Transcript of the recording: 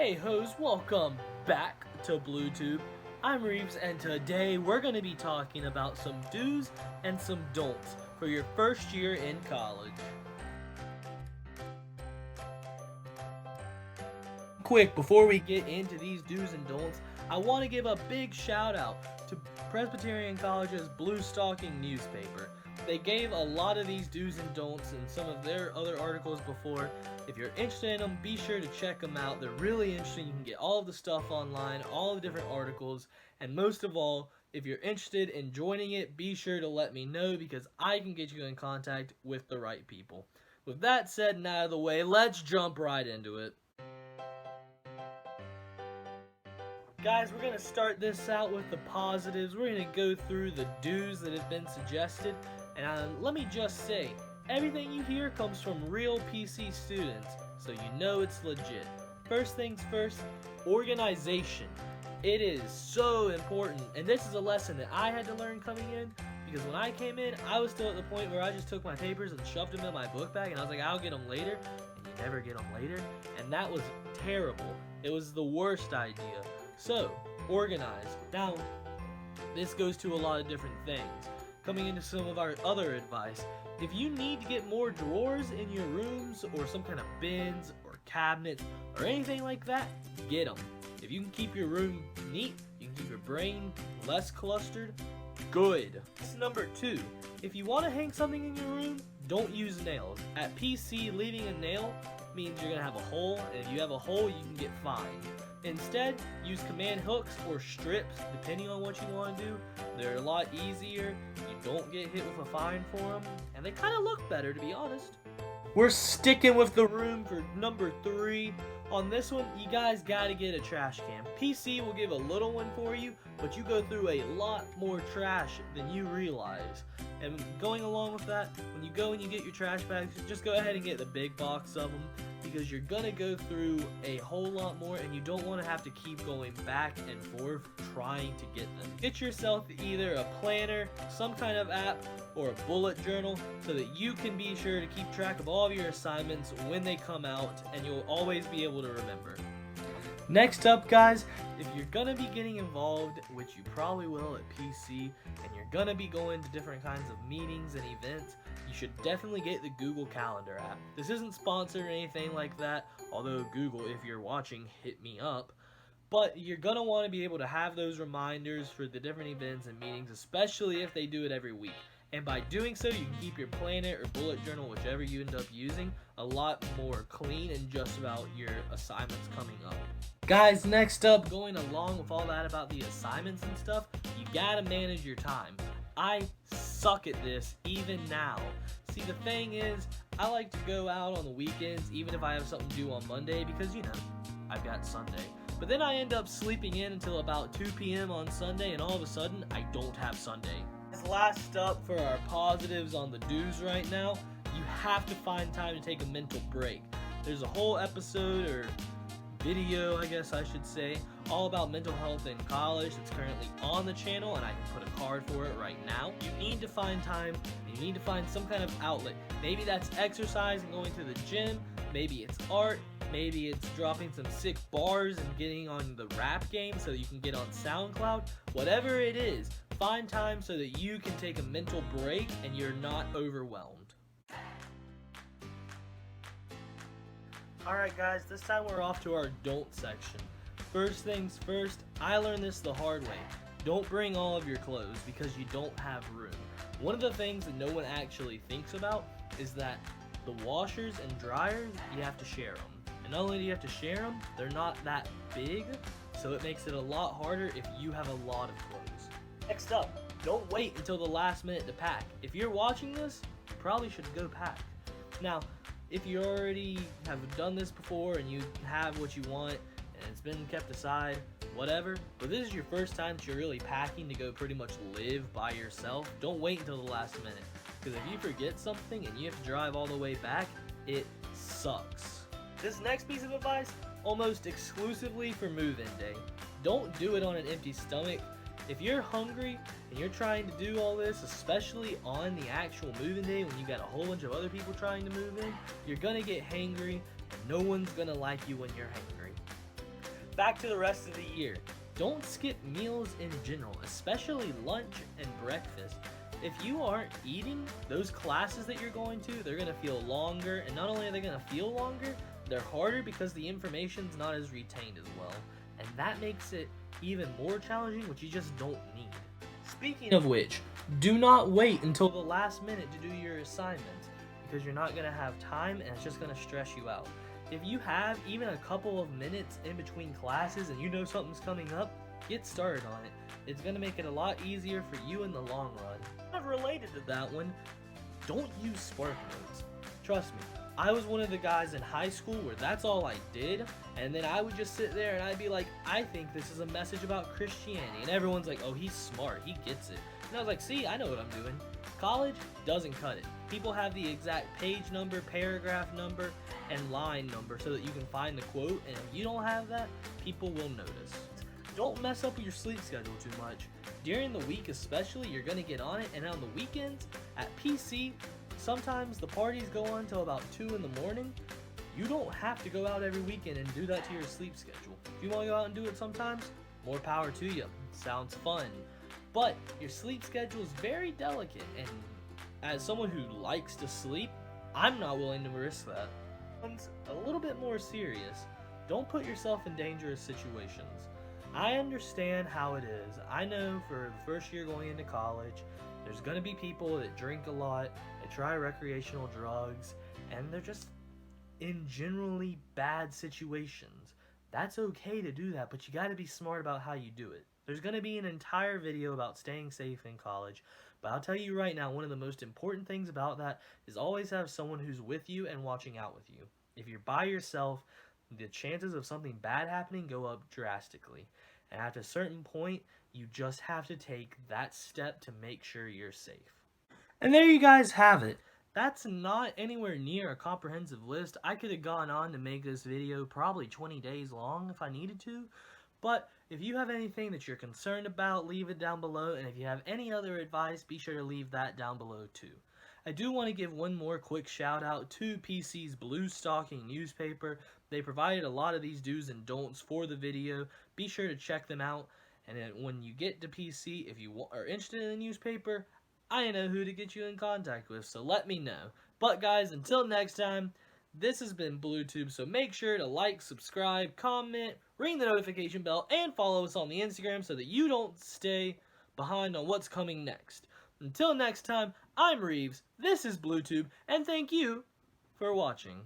Hey hoes, welcome back to BlueTube. I'm Reeves, and today we're going to be talking about some do's and some don'ts for your first year in college. Quick, before we get into these do's and don'ts, I want to give a big shout out to Presbyterian College's Blue Stocking newspaper. They gave a lot of these do's and don'ts in some of their other articles before. If you're interested in them, be sure to check them out. They're really interesting. You can get all of the stuff online, all the different articles, and most of all, if you're interested in joining it, be sure to let me know because I can get you in contact with the right people. With that said and out of the way, let's jump right into it. Guys, we're going to start this out with the positives. We're going to go through the do's that have been suggested. And let me just say, everything you hear comes from real PC students, so you know it's legit. First things first, organization. It is so important, and this is a lesson that I had to learn coming in, because when I came in, I was still at the point where I just took my papers and shoved them in my book bag, and I was like, I'll get them later, and you never get them later, and that was terrible. It was the worst idea. So, organize. Now, this goes to a lot of different things. Coming into some of our other advice, if you need to get more drawers in your rooms or some kind of bins or cabinets or anything like that, get them. If you can keep your room neat, you can keep your brain less clustered, good. That's number 2. If you want to hang something in your room, don't use nails. At PC, leaving a nail means you're going to have a hole, and if you have a hole, you can get fined. Instead, use command hooks or strips, depending on what you want to do. They're a lot easier, you don't get hit with a fine for them, and they kind of look better, to be honest. We're sticking with the room for number 3. On this one, you guys gotta get a trash can. PC will give a little one for you, but you go through a lot more trash than you realize. And going along with that, when you go and you get your trash bags, just go ahead and get the big box of them, because you're gonna go through a whole lot more and you don't want to have to keep going back and forth trying to get them. Get yourself either a planner, some kind of app, or a bullet journal so that you can be sure to keep track of all of your assignments when they come out, and you'll always be able to remember. Next up, guys, if you're gonna be getting involved, which you probably will at PC, and you're gonna be going to different kinds of meetings and events, you should definitely get the Google Calendar app. This isn't sponsored or anything like that, although Google, if you're watching, hit me up. But you're gonna want to be able to have those reminders for the different events and meetings, especially if they do it every week. And by doing so, you can keep your planner or bullet journal, whichever you end up using, a lot more clean and just about your assignments coming up. Guys, next up, going along with all that about the assignments and stuff, you gotta manage your time. I suck at this even now. See, the thing is, I like to go out on the weekends even if I have something due on Monday because, you know, I've got Sunday. But then I end up sleeping in until about 2 p.m. on Sunday, and all of a sudden, I don't have Sunday. Last up for our positives on the do's right now, you have to find time to take a mental break. There's a whole episode or video, I guess I should say, all about mental health in college that's currently on the channel, and I can put a card for it right now. You need to find time, and you need to find some kind of outlet. Maybe that's exercise and going to the gym, maybe it's art, maybe it's dropping some sick bars and getting on the rap game so that you can get on SoundCloud. Whatever it is, find time so that you can take a mental break and you're not overwhelmed. Alright guys, this time we're off to our don't section. First things first, I learned this the hard way. Don't bring all of your clothes because you don't have room. One of the things that no one actually thinks about is that the washers and dryers, you have to share them. And not only do you have to share them, they're not that big, so it makes it a lot harder if you have a lot of clothes. Next up, don't wait until the last minute to pack. If you're watching this, you probably should go pack. Now, if you already have done this before and you have what you want and it's been kept aside, whatever, but this is your first time that you're really packing to go pretty much live by yourself, don't wait until the last minute. Because if you forget something and you have to drive all the way back, it sucks. This next piece of advice, almost exclusively for move-in day. Don't do it on an empty stomach. If you're hungry and you're trying to do all this, especially on the actual move-in day when you got a whole bunch of other people trying to move in, you're gonna get hangry and no one's gonna like you when you're hangry. Back to the rest of the year. Don't skip meals in general, especially lunch and breakfast. If you aren't eating, those classes that you're going to, they're going to feel longer, and not only are they going to feel longer, they're harder because the information's not as retained as well. And that makes it even more challenging, which you just don't need. Speaking of which, do not wait until the last minute to do your assignments, because you're not going to have time and it's just going to stress you out. If you have even a couple of minutes in between classes and you know something's coming up, get started on it. It's going to make it a lot easier for you in the long run. Not related to that one, don't use Spark Notes. Trust me, I was one of the guys in high school where that's all I did, and then I would just sit there and I'd be like, I think this is a message about Christianity, and everyone's like, oh, he's smart, he gets it. And I was like, see, I know what I'm doing. College doesn't cut it. People have the exact page number, paragraph number, and line number so that you can find the quote, and if you don't have that, people will notice. Don't mess up with your sleep schedule too much. During the week especially, you're going to get on it, and on the weekends, at PC, sometimes the parties go on till about 2 in the morning. You don't have to go out every weekend and do that to your sleep schedule. If you want to go out and do it sometimes, more power to you. Sounds fun. But your sleep schedule is very delicate, and as someone who likes to sleep, I'm not willing to risk that. One's a little bit more serious. Don't put yourself in dangerous situations. I understand how it is. I know for the first year going into college, there's going to be people that drink a lot, that try recreational drugs, and they're just in generally bad situations. That's okay to do that, but you got to be smart about how you do it. There's going to be an entire video about staying safe in college, but I'll tell you right now, one of the most important things about that is always have someone who's with you and watching out with you. If you're by yourself, the chances of something bad happening go up drastically. And at a certain point, you just have to take that step to make sure you're safe. And there you guys have it. That's not anywhere near a comprehensive list. I could have gone on to make this video probably 20 days long if I needed to. But if you have anything that you're concerned about, leave it down below. And if you have any other advice, be sure to leave that down below too. I do want to give one more quick shout out to PC's Blue Stocking newspaper. They provided a lot of these do's and don'ts for the video. Be sure to check them out. And then when you get to PC, if you are interested in the newspaper, I know who to get you in contact with, so let me know. But guys, until next time, this has been BlueTube, so make sure to like, subscribe, comment, ring the notification bell, and follow us on the Instagram so that you don't stay behind on what's coming next. Until next time, I'm Reeves, this is BlueTube, and thank you for watching.